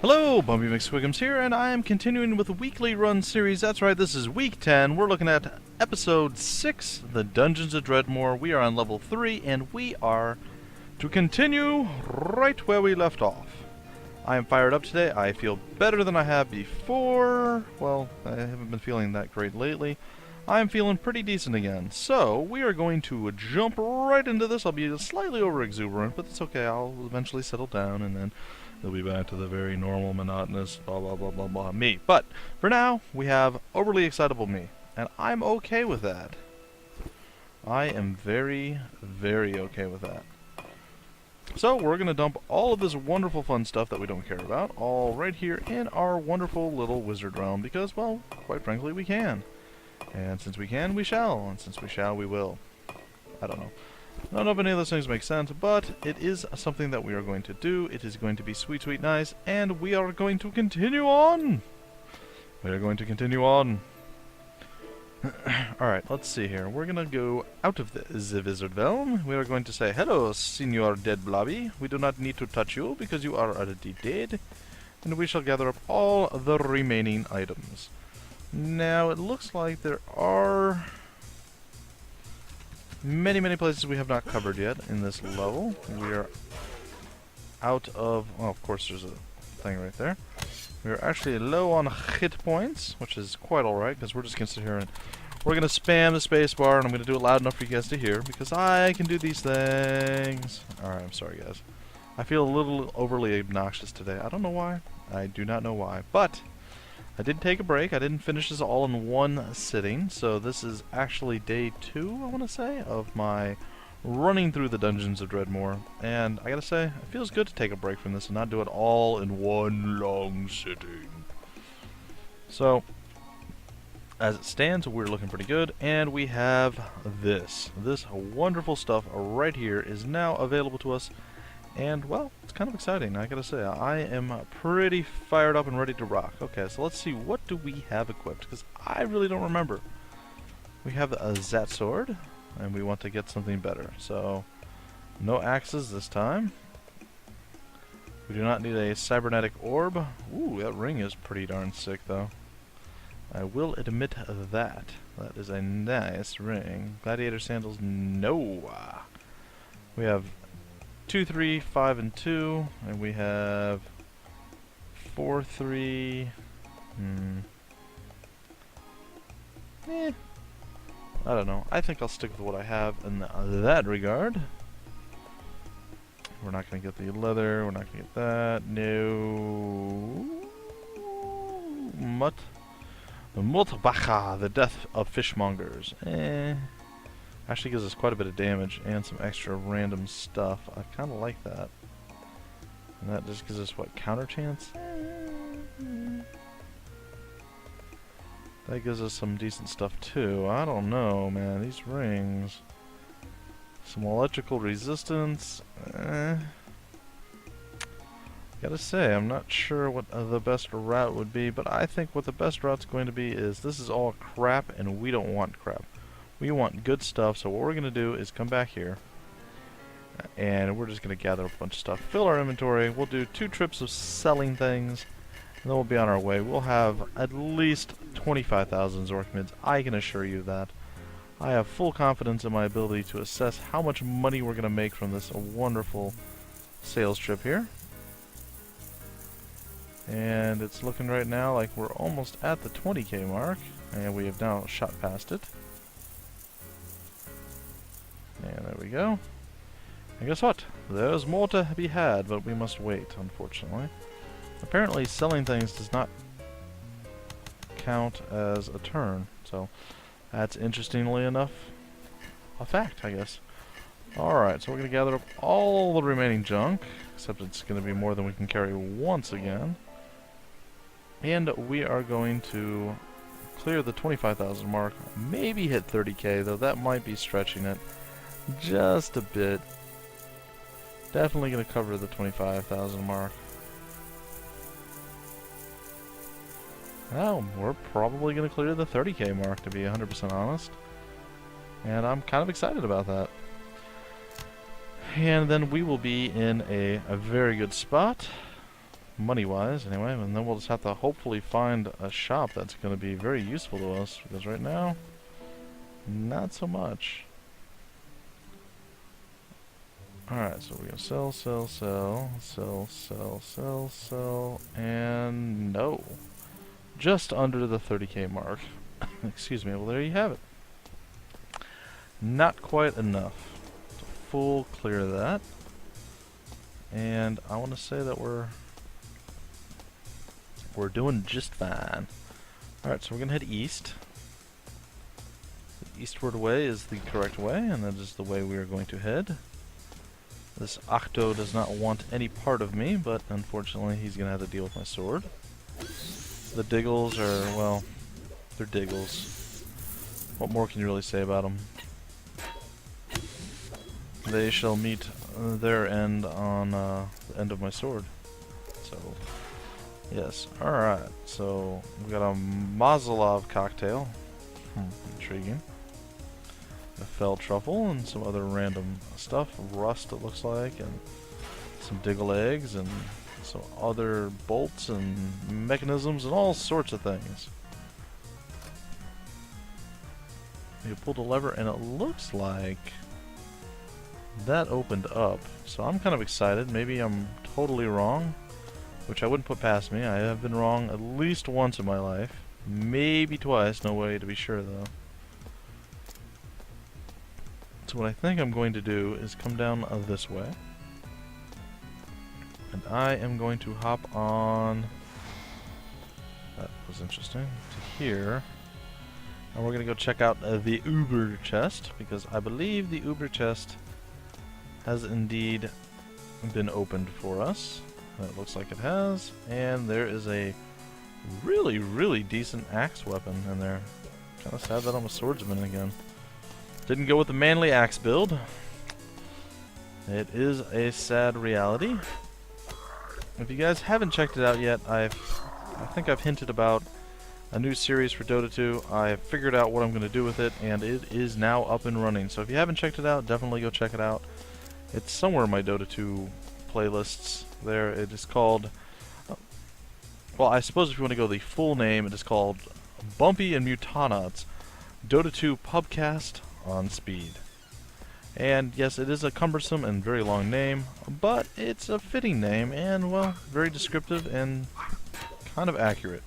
Hello, Bumpy McSquigums here, and I am continuing with the weekly run series. That's right, this is week 10. We're looking at episode 6, The Dungeons of Dredmor. We are on level 3, and we are to continue right where we left off. I am fired up today. I feel better than I have before. Well, I haven't been feeling that great lately. I'm feeling pretty decent again. So, we are going to jump right into this. I'll be slightly over-exuberant, but it's okay. I'll eventually settle down, and then it'll be back to the very normal, monotonous, blah, blah, blah, blah, blah me. But, for now, we have overly excitable me. And I'm okay with that. I am very, very okay with that. So, we're going to dump all of this wonderful fun stuff that we don't care about, all right here in our wonderful little wizard realm, because, well, quite frankly, we can. And since we can, we shall. And since we shall, we will. I don't know. I don't know if any of those things make sense, but it is something that we are going to do. It is going to be sweet, sweet nice, and we are going to continue on. We are going to continue on. Alright, let's see here. We're going to go out of the wizard realm. We are going to say, hello, Senor Dead Blobby. We do not need to touch you because you are already dead. And we shall gather up all the remaining items. Now, it looks like there are many, many places we have not covered yet in this level. We are out of... well, of course there's a thing right there. We are actually low on hit points, which is quite alright, because we're just going to sit here and we're going to spam the space bar, and I'm going to do it loud enough for you guys to hear, because I can do these things. Alright, I'm sorry, guys. I feel a little overly obnoxious today. I don't know why. I do not know why. But I did take a break. I didn't finish this all in one sitting, so this is actually day 2, I want to say, of my running through the Dungeons of Dredmor. And I gotta say, it feels good to take a break from this and not do it all in one long sitting. So, as it stands, we're looking pretty good, and we have this. This wonderful stuff right here is now available to us. And, well, it's kind of exciting, I gotta say. I am pretty fired up and ready to rock. Okay, so let's see, what do we have equipped? Because I really don't remember. We have a Zat Sword, and we want to get something better. So, no axes this time. We do not need a cybernetic orb. Ooh, that ring is pretty darn sick, though. I will admit that. That is a nice ring. Gladiator sandals, no. We have 2, 3, 5, and 2, and we have 4, 3. I don't know. I think I'll stick with what I have in that regard. We're not going to get the leather. We're not going to get that. No. Mutbacha, the death of fishmongers. Actually gives us quite a bit of damage and some extra random stuff. I kind of like that. And that just gives us, what, counter chance? That gives us some decent stuff too. I don't know, man. These rings. Some electrical resistance. Gotta say, I'm not sure what the best route would be, but I think what the best route's going to be is this is all crap, and we don't want crap. We want good stuff, so what we're going to do is come back here, and we're just going to gather a bunch of stuff, fill our inventory. We'll do 2 trips of selling things, and then we'll be on our way. We'll have at least 25,000 Zorkmids, I can assure you that. I have full confidence in my ability to assess how much money we're going to make from this wonderful sales trip here. And it's looking right now like we're almost at the 20k mark, and we have now shot past it. And there we go. And guess what? There's more to be had, but we must wait, unfortunately. Apparently selling things does not count as a turn, so that's interestingly enough a fact, I guess. Alright, so we're going to gather up all the remaining junk, except it's going to be more than we can carry once again. And we are going to clear the 25,000 mark, maybe hit 30k, though that might be stretching it just a bit. Definitely going to cover the 25,000 mark. Well, we're probably going to clear the 30k mark, to be 100% honest. And I'm kind of excited about that. And then we will be in a very good spot money-wise, anyway, and then we'll just have to hopefully find a shop that's going to be very useful to us, because right now, not so much. Alright, so we're going to sell, and no. Just under the 30k mark. Excuse me, well there you have it. Not quite enough to full clear that. And I want to say that we're doing just fine. Alright, so we're going to head east. The eastward way is the correct way, and that is the way we are going to head. This Octo does not want any part of me, but unfortunately he's going to have to deal with my sword. The Diggles are, well, they're Diggles. What more can you really say about them? They shall meet their end on the end of my sword. So, yes. Alright, so we got a Mazalov cocktail. Intriguing. A fell truffle and some other random stuff. Rust, it looks like, and some Diggle eggs and some other bolts and mechanisms and all sorts of things. You pulled a lever and it looks like that opened up. So I'm kind of excited. Maybe I'm totally wrong, which I wouldn't put past me. I have been wrong at least once in my life. Maybe twice, no way to be sure though. So what I think I'm going to do is come down this way. And I am going to hop on... That was interesting. To here. And we're going to go check out the Uber chest, because I believe the Uber chest has indeed been opened for us. It looks like it has. And there is a really, really decent axe weapon in there. Kind of sad that I'm a swordsman again. Didn't go with the manly axe build. It is a sad reality. If you guys haven't checked it out yet, I think I've hinted about a new series for Dota 2. I have figured out what I'm going to do with it, and it is now up and running. So if you haven't checked it out, definitely go check it out. It's somewhere in my Dota 2 playlists there. It is called... well, I suppose if you want to go the full name, it is called Bumpy and Mutanauts Dota 2 Pubcast on Speed. And yes, it is a cumbersome and very long name, but it's a fitting name and, well, very descriptive and kind of accurate.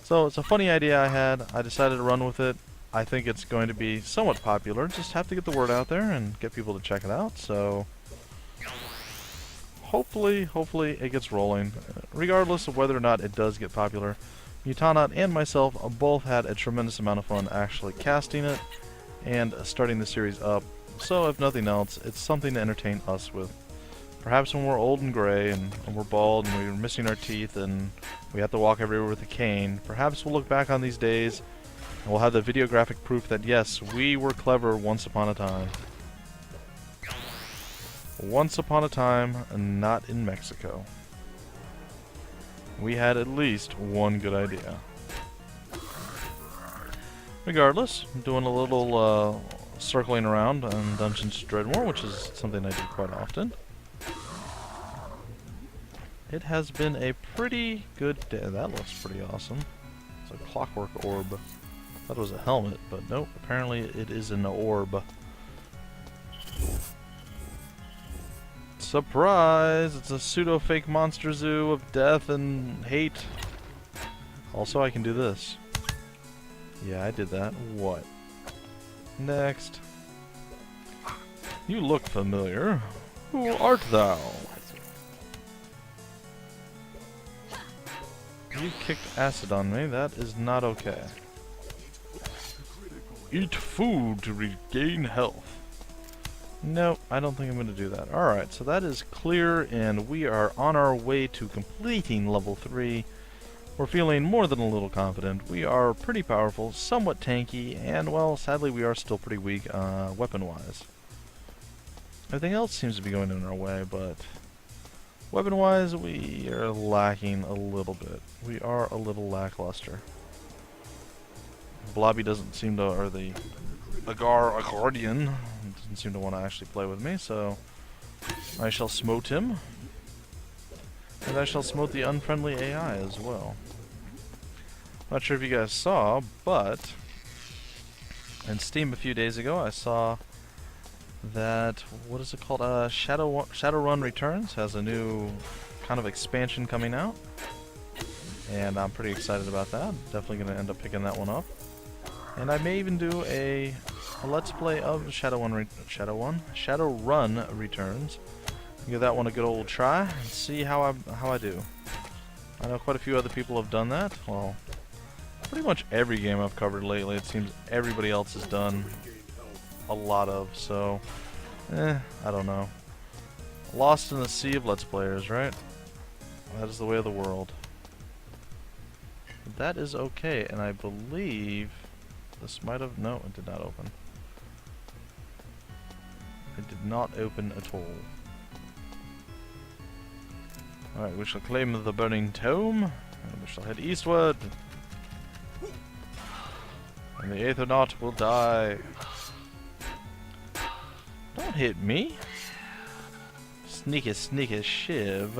So it's a funny idea I had. I decided to run with it. I think it's going to be somewhat popular. Just have to get the word out there and get people to check it out. So hopefully it gets rolling. Regardless of whether or not it does get popular, Mutanaut and myself both had a tremendous amount of fun actually casting it and starting the series up. So if nothing else, it's something to entertain us with. Perhaps when we're old and gray and we're bald and we're missing our teeth and we have to walk everywhere with a cane, perhaps we'll look back on these days and we'll have the videographic proof that yes, we were clever once upon a time. Once upon a time, not in Mexico. We had at least one good idea. Regardless, I'm doing a little circling around on Dungeons Dredmor, which is something I do quite often. It has been a pretty good day. That looks pretty awesome. It's a clockwork orb. That was a helmet, but nope, apparently it is an orb. Surprise! It's a pseudo-fake monster zoo of death and hate. Also, I can do this. Yeah, I did that. What? Next. You look familiar. Who art thou? You kicked acid on me. That is not okay. Eat food to regain health. Nope, I don't think I'm going to do that. Alright, so that is clear, and we are on our way to completing level 3. We're feeling more than a little confident. We are pretty powerful, somewhat tanky, and, well, sadly we are still pretty weak weapon-wise. Everything else seems to be going in our way, but weapon-wise we are lacking a little bit. We are a little lackluster. Blobby doesn't seem to, or the Agar Accordion doesn't seem to want to actually play with me, so I shall smote him. And I shall smote the unfriendly AI as well. Not sure if you guys saw, but in Steam a few days ago I saw that, what is it called? Shadowrun Returns has a new kind of expansion coming out. And I'm pretty excited about that. Definitely going to end up picking that one up. And I may even do a Let's Play of Shadowrun Returns. Give that one a good old try and see how I do. I know quite a few other people have done that. Well, pretty much every game I've covered lately, it seems everybody else has done a lot of. So, I don't know. Lost in the sea of Let's Players, right? That is the way of the world. But that is okay, and I believe this might have... No, it did not open. It did not open at all. Alright, we shall claim the burning tome, and we shall head eastward. And the Aethernaut will die. Don't hit me. Sneaky, sneaky shiv.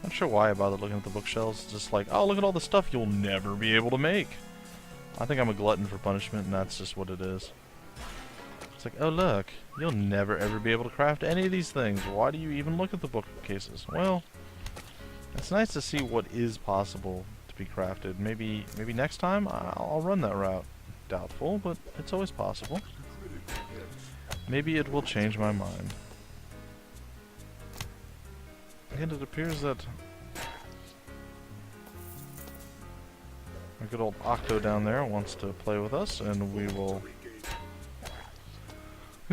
Not sure why I bothered looking at the bookshelves. It's just like, oh, look at all the stuff you'll never be able to make. I think I'm a glutton for punishment, and that's just what it is. It's like, oh look, you'll never ever be able to craft any of these things. Why do you even look at the bookcases? Well, it's nice to see what is possible to be crafted. Maybe next time I'll run that route. Doubtful, but it's always possible. Maybe it will change my mind. And it appears that our good old Octo down there wants to play with us, and we'll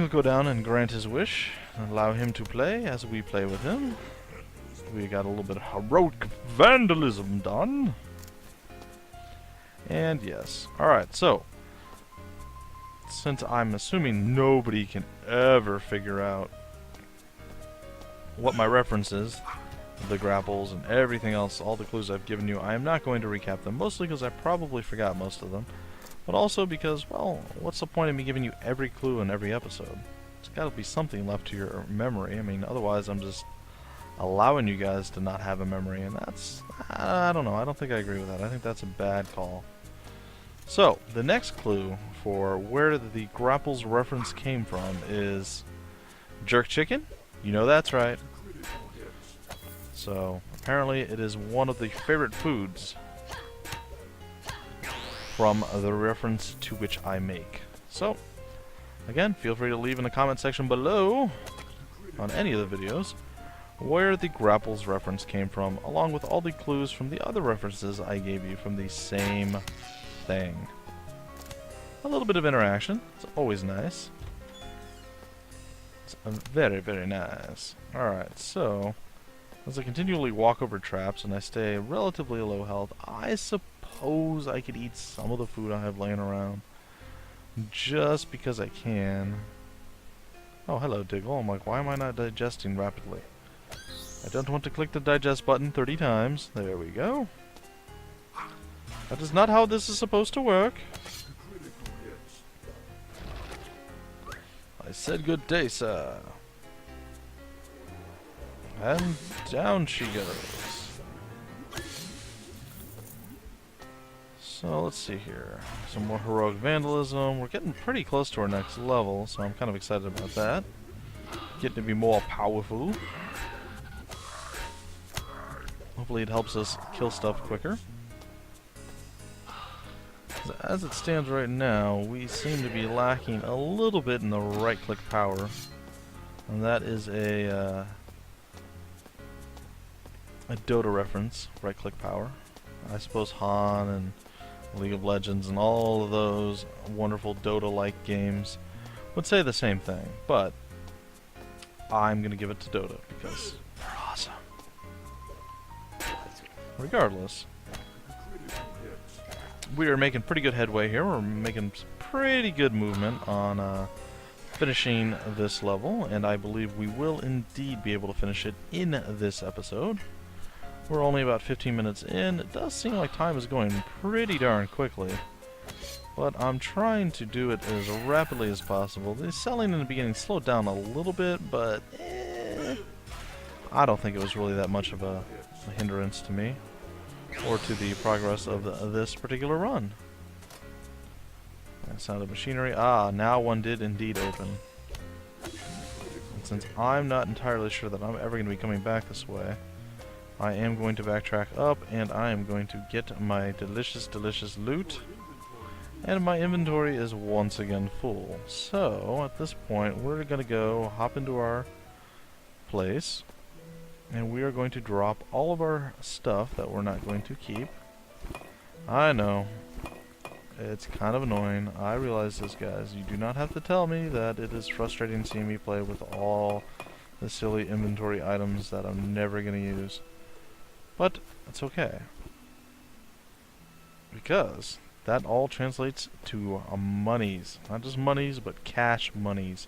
go down and grant his wish and allow him to play as we play with him. We got a little bit of heroic vandalism done. And yes. Alright, so since I'm assuming nobody can ever figure out what my reference is, TheGrapples and everything else, all the clues I've given you, I am not going to recap them, mostly because I probably forgot most of them, but also because, well, what's the point of me giving you every clue in every episode? There's got to be something left to your memory. I mean, otherwise I'm just allowing you guys to not have a memory, and that's, I don't know, I don't think I agree with that. I think that's a bad call. So, the next clue for where the Grapples reference came from is jerk chicken. You know that's right. So, apparently it is one of the favorite foods from the reference to which I make. So, again, feel free to leave in the comment section below on any of the videos where the Grapples reference came from, along with all the clues from the other references I gave you from the same thing. A little bit of interaction. It's always nice. It's very, very nice. Alright, so as I continually walk over traps and I stay relatively low health, I suppose I could eat some of the food I have laying around. Just because I can. Oh, hello, Diggle. I'm like, why am I not digesting rapidly? I don't want to click the digest button 30 times. There we go. That is not how this is supposed to work. I said good day, sir. And down she goes. So let's see here. Some more heroic vandalism. We're getting pretty close to our next level, so I'm kind of excited about that. Getting to be more powerful. Hopefully it helps us kill stuff quicker. As it stands right now, we seem to be lacking a little bit in the right-click power. And that is a Dota reference, right-click power. I suppose Han and League of Legends and all of those wonderful Dota-like games would say the same thing, but I'm going to give it to Dota because they're awesome. Regardless, we are making pretty good headway here. We're making pretty good movement on finishing this level, and I believe we will indeed be able to finish it in this episode. We're only about 15 minutes in. It does seem like time is going pretty darn quickly, but I'm trying to do it as rapidly as possible. The selling in the beginning slowed down a little bit, but I don't think it was really that much of a hindrance to me, or to the progress of this particular run. That sound of machinery. Ah, now one did indeed open. And since I'm not entirely sure that I'm ever going to be coming back this way, I am going to backtrack up, and I am going to get my delicious, delicious loot. And my inventory is once again full. So, at this point, we're going to go hop into our place, and we are going to drop all of our stuff that we're not going to keep. I know. It's kind of annoying. I realize this, guys. You do not have to tell me that it is frustrating seeing me play with all the silly inventory items that I'm never going to use. But, it's okay. Because that all translates to monies. Not just monies, but cash monies.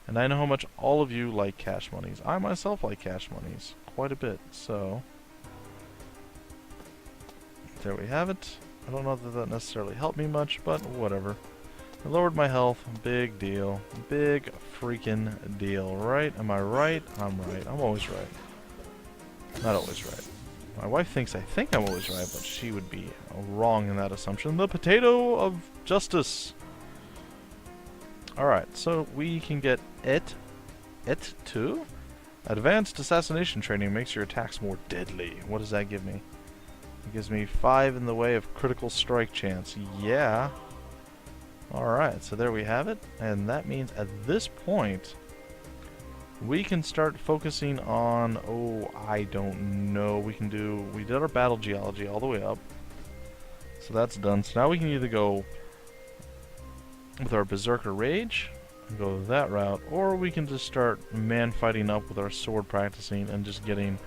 And I know how much all of you like cash monies. I myself like cash monies quite a bit. So, there we have it. I don't know that that necessarily helped me much, but whatever. I lowered my health. Big deal. Big freaking deal, right? Am I right? I'm right. I'm always right. Not always right. My wife thinks I think I'm always right, but she would be wrong in that assumption. The potato of justice. Alright, so we can get it 2. Advanced assassination training makes your attacks more deadly. What does that give me? It gives me 5 in the way of critical strike chance. Yeah. Alright, so there we have it. And that means at this point, we can start focusing on, oh, I don't know. We did our battle geology all the way up. So that's done. So now we can either go with our Berserker Rage, and go that route, or we can just start man-fighting up with our sword practicing and just getting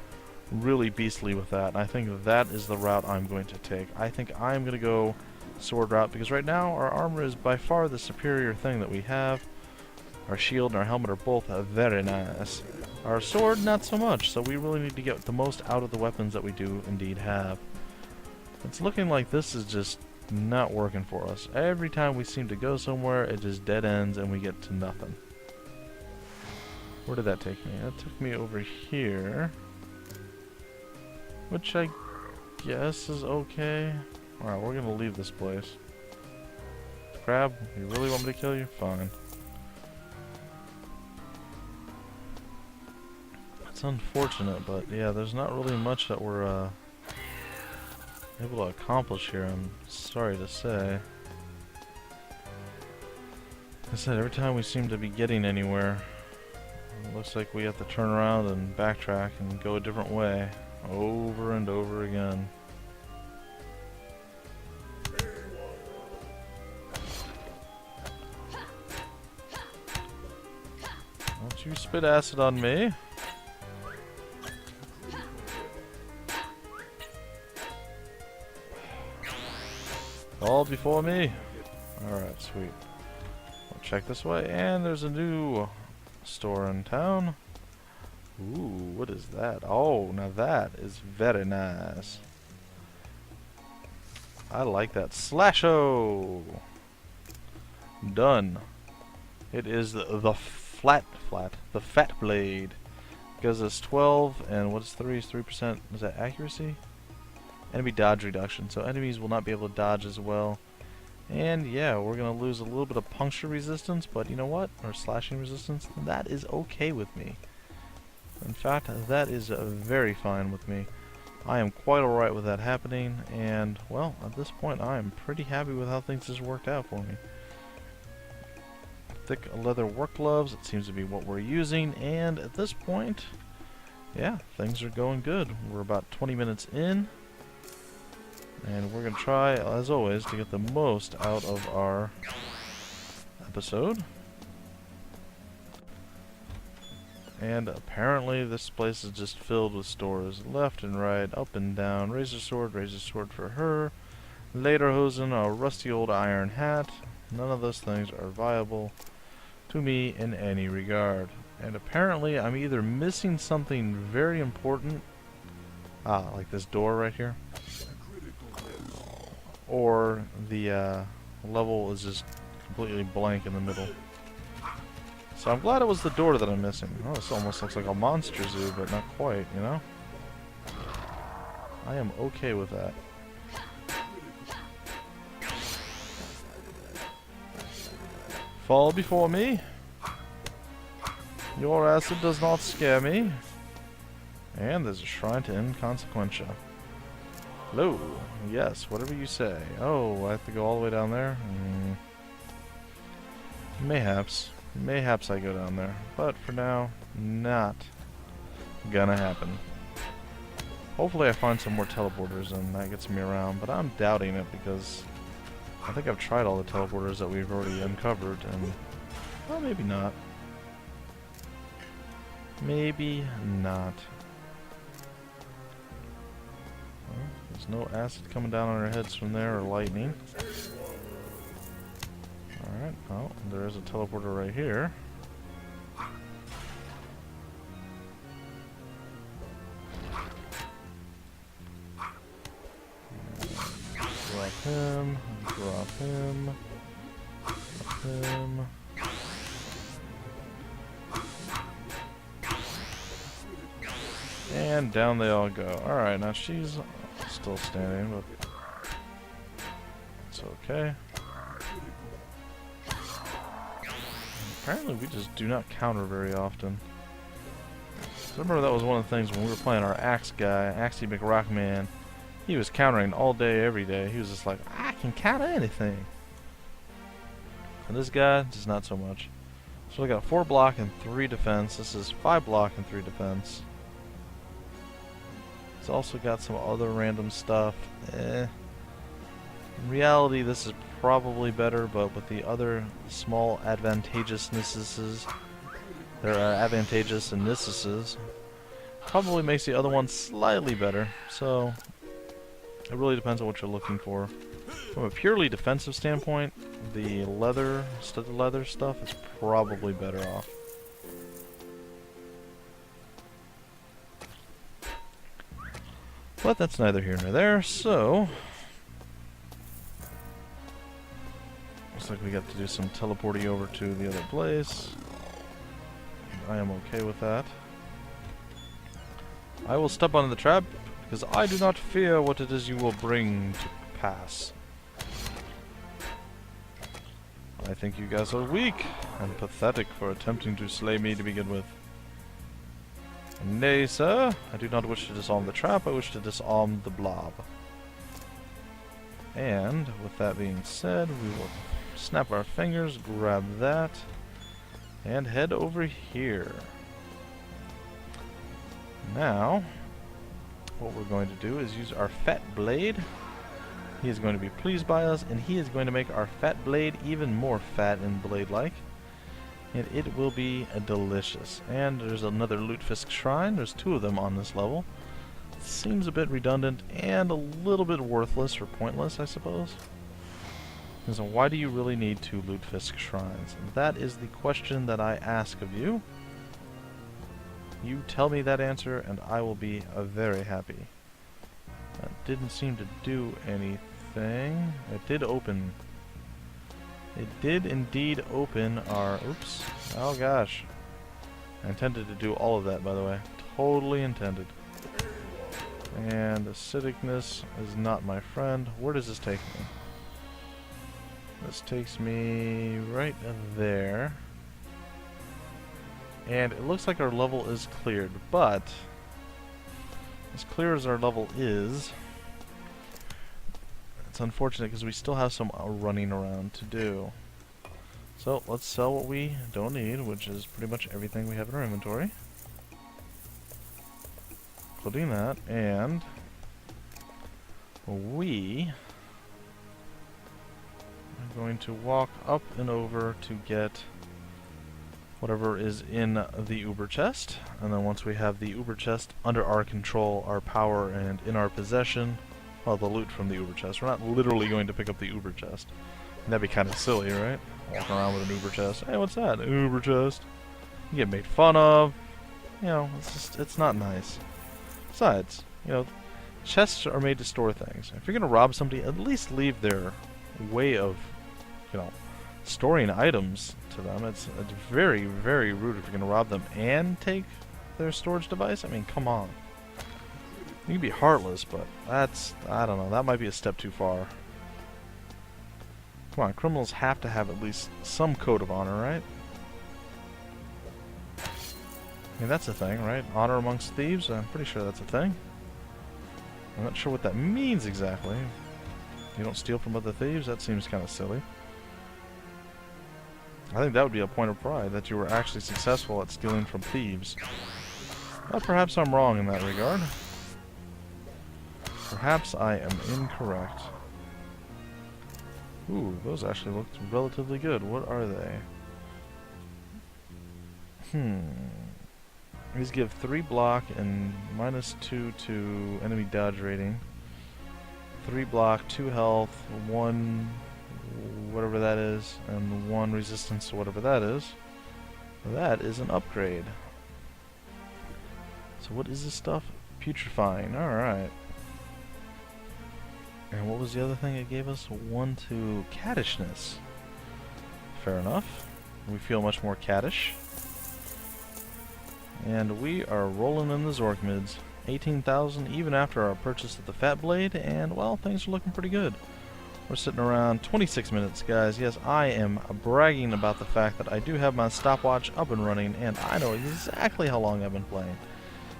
really beastly with that. And I think that is the route I'm going to take. I think I'm going to go sword route, because right now our armor is by far the superior thing that we have. Our shield and our helmet are both very nice. Our sword, not so much, so we really need to get the most out of the weapons that we do indeed have. It's looking like this is just not working for us. Every time we seem to go somewhere, it just dead ends and we get to nothing. Where did that take me? That took me over here, which I guess is okay. Alright, we're gonna leave this place. Crab, you really want me to kill you? Fine. It's unfortunate, but yeah, there's not really much that we're able to accomplish here, I'm sorry to say. Like I said, every time we seem to be getting anywhere, it looks like we have to turn around and backtrack and go a different way over and over again. Don't you spit acid on me. All before me. Alright, sweet. We'll check this way, and there's a new store in town. Ooh, what is that? Oh, now that is very nice. I like that. Slasho! Done. It is the fat blade. Because it's 12, and what's 3 is 3%. Is that accuracy? Enemy dodge reduction, so enemies will not be able to dodge as well. And yeah, we're going to lose a little bit of puncture resistance, but you know what? Or slashing resistance. That is okay with me. In fact, that is very fine with me. I am quite alright with that happening, and well, at this point I am pretty happy with how things has worked out for me. Thick leather work gloves, it seems to be what we're using, and at this point, yeah, things are going good. We're about 20 minutes in. And we're going to try, as always, to get the most out of our episode. And apparently this place is just filled with stores. Left and right, up and down. Razor sword for her. Lederhosen, a rusty old iron hat. None of those things are viable to me in any regard. And apparently I'm either missing something very important. Like this door right here. Or the level is just completely blank in the middle. So I'm glad it was the door that I'm missing. Oh, this almost looks like a monster zoo, but not quite, you know? I am okay with that. Fall before me. Your acid does not scare me. And there's a shrine to inconsequentia. Hello. Yes, whatever you say. Oh, I have to go all the way down there? Mayhaps. Mayhaps I go down there. But for now, not gonna happen. Hopefully I find some more teleporters and that gets me around, but I'm doubting it because I think I've tried all the teleporters that we've already uncovered and, well, maybe not. Maybe not. Well, there's no acid coming down on our heads from there or lightning. Alright, oh, there is a teleporter right here. Drop him, drop him, drop him. And down they all go. Alright, now she's still standing, but it's okay. Apparently we just do not counter very often. I remember that was one of the things when we were playing our axe guy, Axie McRockman. He was countering all day, every day. He was just like, I can counter anything. And this guy, just not so much. So we got 4 block and 3 defense. This is 5 block and 3 defense. It's also got some other random stuff. In reality, this is probably better, but with the other small advantageousnesses, there are advantageous and probably makes the other one slightly better. So it really depends on what you're looking for. From a purely defensive standpoint, the studded leather stuff is probably better off. But that's neither here nor there, so looks like we got to do some teleporting over to the other place. I am okay with that. I will step on the trap because I do not fear what it is you will bring to pass. I think you guys are weak and pathetic for attempting to slay me to begin with. Nay, sir, I do not wish to disarm the trap, I wish to disarm the blob. And, with that being said, we will snap our fingers, grab that, and head over here. Now, what we're going to do is use our fat blade. He is going to be pleased by us, and he is going to make our fat blade even more fat and blade-like. And it will be delicious. And there's another Lutefisk shrine. There's 2 of them on this level. Seems a bit redundant and a little bit worthless or pointless, I suppose. So why do you really need 2 Lutefisk shrines? And that is the question that I ask of you. You tell me that answer and I will be very happy. That didn't seem to do anything. It did open. It did indeed open our... Oops. Oh gosh. I intended to do all of that, by the way. Totally intended. And acidicness is not my friend. Where does this take me? This takes me right there. And it looks like our level is cleared, but as clear as our level is, it's unfortunate because we still have some running around to do. So let's sell what we don't need, which is pretty much everything we have in our inventory. Including that, and we are going to walk up and over to get whatever is in the Uber chest, and then once we have the Uber chest under our control, our power, and in our possession, well, the loot from the Uber chest. We're not literally going to pick up the Uber chest. That'd be kind of silly, right? Walking around with an Uber chest. Hey, what's that? An Uber chest. You get made fun of. You know, it's not nice. Besides, you know, chests are made to store things. If you're gonna rob somebody, at least leave their way of, you know, storing items to them. It's very, very rude if you're going to rob them and take their storage device. I mean, come on. You can be heartless, but that's, I don't know, that might be a step too far. Come on, criminals have to have at least some code of honor, right? I mean, that's a thing, right? Honor amongst thieves? I'm pretty sure that's a thing. I'm not sure what that means exactly. You don't steal from other thieves? That seems kind of silly. I think that would be a point of pride, that you were actually successful at stealing from thieves. But perhaps I'm wrong in that regard. Perhaps I am incorrect. Ooh, those actually look relatively good. What are they? These give 3 block and -2 to enemy dodge rating. 3 block, 2 health, 1 whatever that is, and 1 resistance to whatever that is. That is an upgrade. So what is this stuff? Putrefying. Alright. And what was the other thing it gave us? 1 to cattishness. Fair enough. We feel much more cattish. And we are rolling in the Zorkmids. 18,000 even after our purchase of the Fat Blade, and well, things are looking pretty good. We're sitting around 26 minutes, guys. Yes, I am bragging about the fact that I do have my stopwatch up and running, and I know exactly how long I've been playing.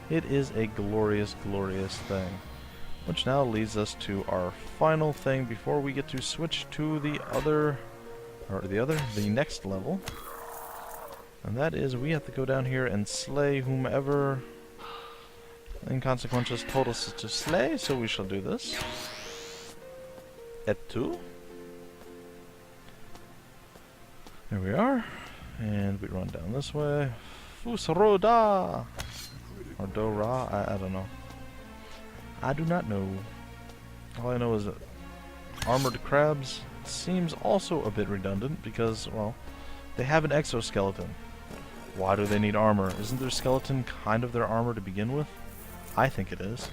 It is a glorious, glorious thing. Which now leads us to our final thing before we get to switch to the next level. And that is we have to go down here and slay whomever Inconsequentials told us to slay, so we shall do this. Et tu. There we are. And we run down this way. Fusroda! Or Do-Ra? I don't know. I do not know. All I know is that armored crabs seems also a bit redundant because, well, they have an exoskeleton. Why do they need armor? Isn't their skeleton kind of their armor to begin with? I think it is.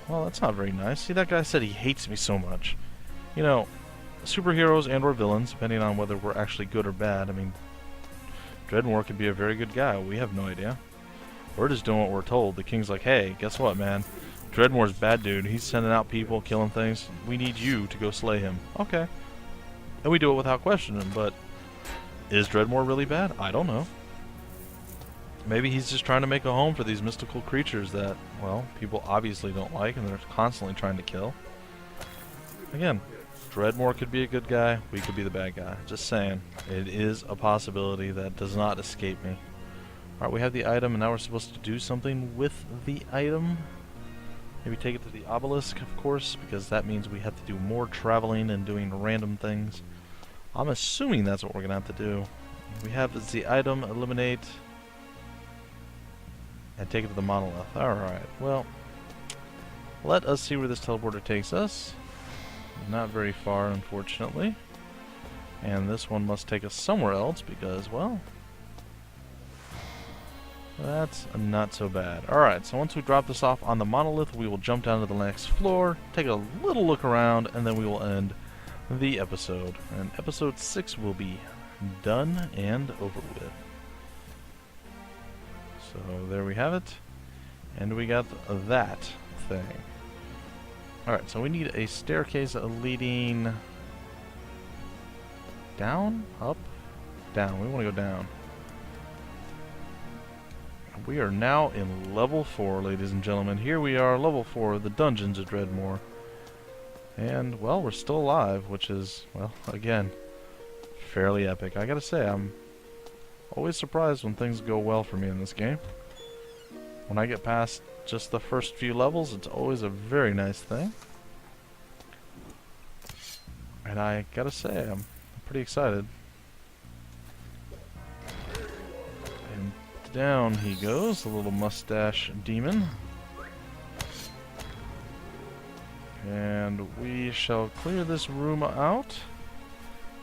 Well, that's not very nice. See, that guy said he hates me so much. You know, superheroes and or villains, depending on whether we're actually good or bad. I mean, Dredmor could be a very good guy. We have no idea. We're just doing what we're told. The king's like, hey, guess what, man? Dredmor's bad dude. He's sending out people, killing things. We need you to go slay him. Okay. And we do it without questioning, but is Dredmor really bad? I don't know. Maybe he's just trying to make a home for these mystical creatures that, well, people obviously don't like and they're constantly trying to kill. Again, Dredmor could be a good guy, we could be the bad guy. Just saying. It is a possibility that does not escape me. Alright, we have the item and now we're supposed to do something with the item. Maybe take it to the obelisk, of course, because that means we have to do more traveling and doing random things. I'm assuming that's what we're going to have to do. We have the item, eliminate, and take it to the monolith. Alright, well, let us see where this teleporter takes us. Not very far, unfortunately. And this one must take us somewhere else because, well, that's not so bad. Alright, so once we drop this off on the monolith, we will jump down to the next floor, take a little look around, and then we will end the episode. And episode 6 will be done and over with. So there we have it. And we got that thing. Alright, so we need a staircase leading down, up, down. We want to go down. We are now in level 4, ladies and gentlemen. Here we are, level 4 of the Dungeons of Dredmor. And, well, we're still alive, which is, well, again, fairly epic. I gotta say, I'm always surprised when things go well for me in this game. When I get past just the first few levels, it's always a very nice thing. And I gotta say, I'm pretty excited. And down he goes, the little mustache demon. And we shall clear this room out.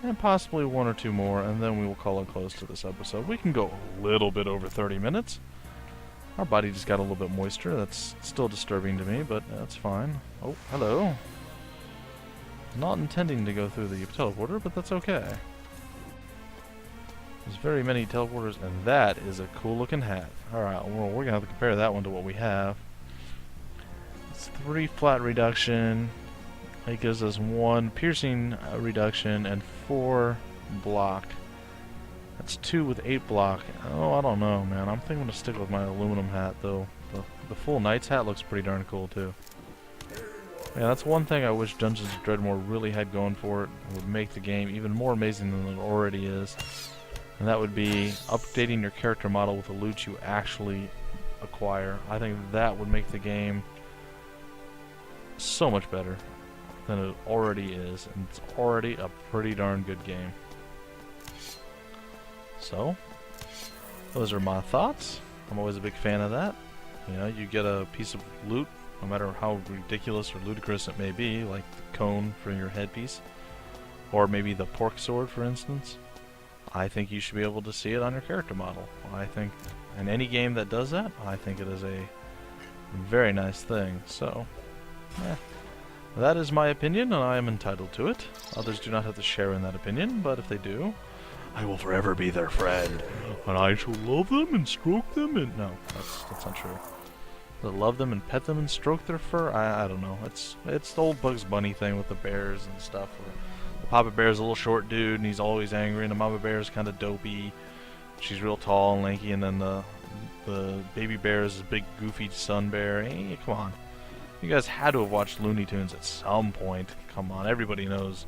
And possibly 1 or 2 more, and then we will call it close to this episode. We can go a little bit over 30 minutes. Our body just got a little bit moisture. That's still disturbing to me, but that's fine. Oh, hello. Not intending to go through the teleporter, but that's okay. There's very many teleporters, and that is a cool looking hat. Alright, well, we're gonna have to compare that one to what we have. It's 3 flat reduction. It gives us 1 piercing reduction and 4 block. That's 2 with 8 block. Oh, I don't know, man. I'm thinking to stick with my aluminum hat, though. The full knight's hat looks pretty darn cool, too. Yeah, that's one thing I wish Dungeons & Dredmor really had going for it. It would make the game even more amazing than it already is. And that would be updating your character model with the loot you actually acquire. I think that would make the game so much better than it already is. And it's already a pretty darn good game. So, those are my thoughts. I'm always a big fan of that. You know, you get a piece of loot, no matter how ridiculous or ludicrous it may be, like the cone for your headpiece, or maybe the pork sword, for instance. I think you should be able to see it on your character model. I think, in any game that does that, I think it is a very nice thing. So, that is my opinion, and I am entitled to it. Others do not have to share in that opinion, but if they do, I will forever be their friend, and I shall love them and stroke them and... No, that's not true. Love them and pet them and stroke their fur? I don't know. It's the old Bugs Bunny thing with the bears and stuff. Where the Papa Bear's a little short dude, and he's always angry, and the Mama Bear's kind of dopey. She's real tall and lanky, and then the baby bear is a big, goofy sun bear. Hey, come on. You guys had to have watched Looney Tunes at some point. Come on, everybody knows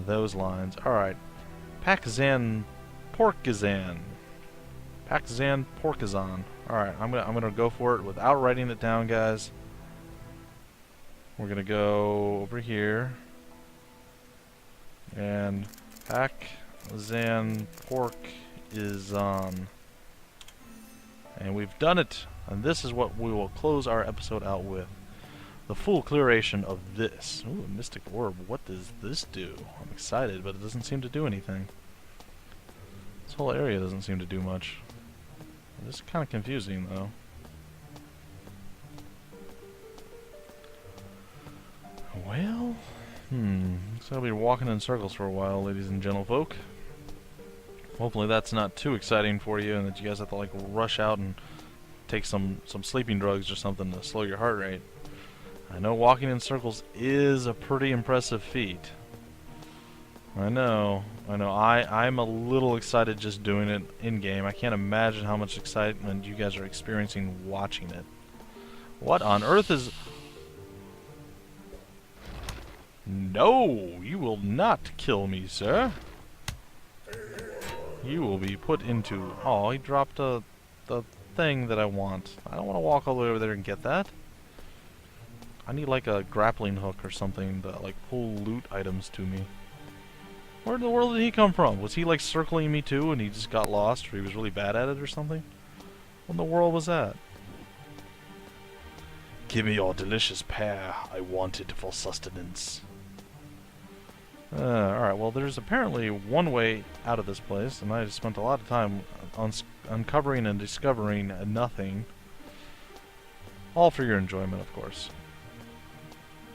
those lines. Alright. Pakazan Porkazan. Pakazan Porkazan. Alright, I'm gonna go for it without writing it down, guys. We're gonna go over here. And Pakazan Pork is on. And we've done it. And this is what we will close our episode out with. The full clearation of this. Ooh, a mystic orb. What does this do? I'm excited, but it doesn't seem to do anything. This whole area doesn't seem to do much. This is kind of confusing, though. Well, so I'll be walking in circles for a while, ladies and gentlefolk. Hopefully that's not too exciting for you, and that you guys have to like rush out and take some sleeping drugs or something to slow your heart rate. I know walking in circles is a pretty impressive feat. I know. I'm a little excited just doing it in-game. I can't imagine how much excitement you guys are experiencing watching it. What on earth is... No! You will not kill me, sir. You will be put into... Oh, he dropped the thing that I want. I don't want to walk all the way over there and get that. I need like a grappling hook or something to like pull loot items to me. Where in the world did he come from? Was he like circling me too and he just got lost, or he was really bad at it or something? What in the world was that? Give me your delicious pear. I want it for sustenance. Alright, well there's apparently one way out of this place, and I just spent a lot of time on uncovering and discovering nothing. All for your enjoyment, of course.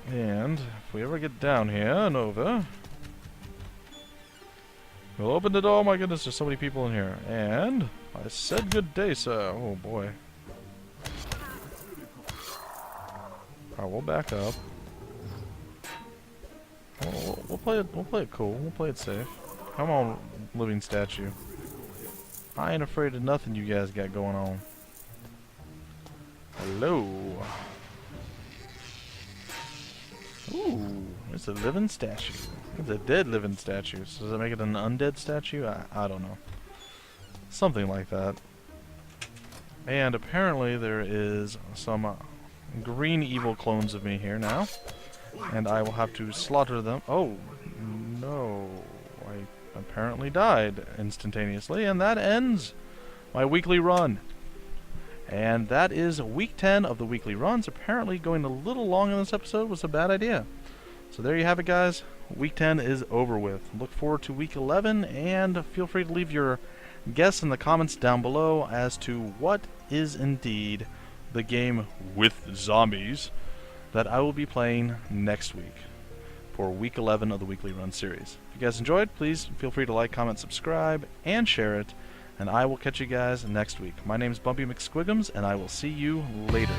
And if we ever get down here and over... We'll open the door. Oh my goodness, there's so many people in here. And I said good day, sir. Oh boy. Alright, we'll back up. We'll play it cool. We'll play it safe. Come on, living statue. I ain't afraid of nothing you guys got going on. Hello. Ooh, it's a living statue. It's a dead living statue. So does that make it an undead statue? I don't know. Something like that. And apparently there is some green evil clones of me here now. And I will have to slaughter them. Oh, no. I apparently died instantaneously. And that ends my weekly run. And that is week 10 of the weekly runs. Apparently going a little long in this episode was a bad idea. So there you have it, guys. Week 10 is over with. Look forward to week 11, and feel free to leave your guess in the comments down below as to what is indeed the game with zombies that I will be playing next week. for week 11 of the weekly run series. If you guys enjoyed, please feel free to like, comment, subscribe, and share it, and I will catch you guys next week. My name is Bumpy McSquigums, and I will see you later.